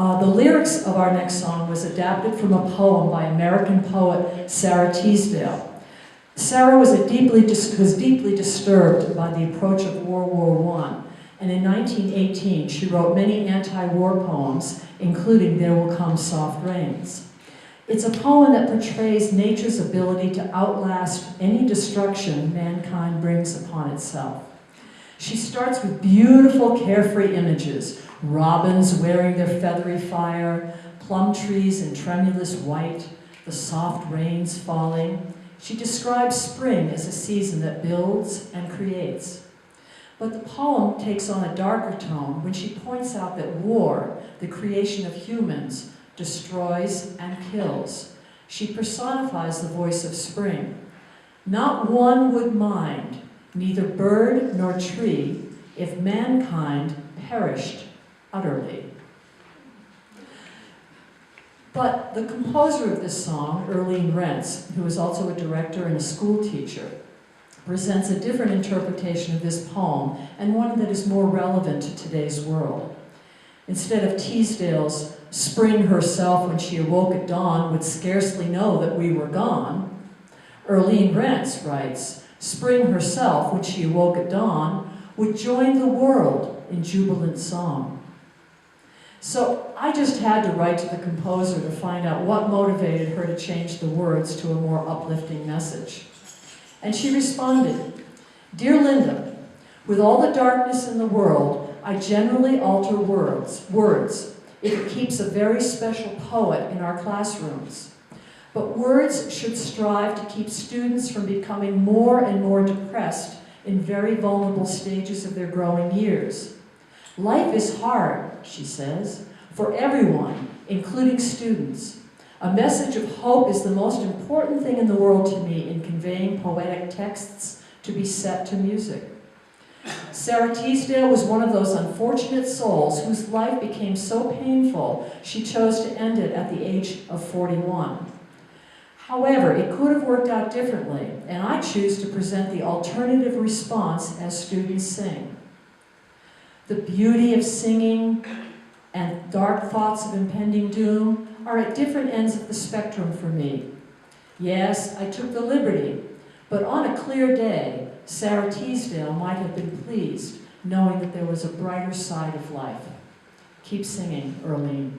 The lyrics of our next song was adapted from a poem by American poet Sarah Teasdale. Sarah was deeply disturbed by the approach of World War I, and in 1918 she wrote many anti-war poems, including There Will Come Soft Rains. It's a poem that portrays nature's ability to outlast any destruction mankind brings upon itself. She starts with beautiful, carefree images: robins wearing their feathery fire, plum trees in tremulous white, the soft rains falling. She describes spring as a season that builds and creates. But the poem takes on a darker tone when she points out that war, the creation of humans, destroys and kills. She personifies the voice of spring. Not one would mind, neither bird nor tree, if mankind perished utterly. But the composer of this song, Earlene Rentz, who is also a director and a school teacher, presents a different interpretation of this poem, and one that is more relevant to today's world. Instead of Teasdale's "Spring herself when she awoke at dawn would scarcely know that we were gone," Earlene Rentz writes, "Spring herself when she awoke at dawn would join the world in jubilant song." So I just had to write to the composer to find out what motivated her to change the words to a more uplifting message. And she responded, "Dear Linda, with all the darkness in the world, I generally alter words if it keeps a very special poet in our classrooms. But words should strive to keep students from becoming more and more depressed in very vulnerable stages of their growing years. Life is hard," she says, "for everyone, including students. A message of hope is the most important thing in the world to me in conveying poetic texts to be set to music." Sarah Teasdale was one of those unfortunate souls whose life became so painful she chose to end it at the age of 41. However, it could have worked out differently, and I choose to present the alternative response as students sing. The beauty of singing and dark thoughts of impending doom are at different ends of the spectrum for me. Yes, I took the liberty, but on a clear day, Sarah Teasdale might have been pleased knowing that there was a brighter side of life. Keep singing, Earlene.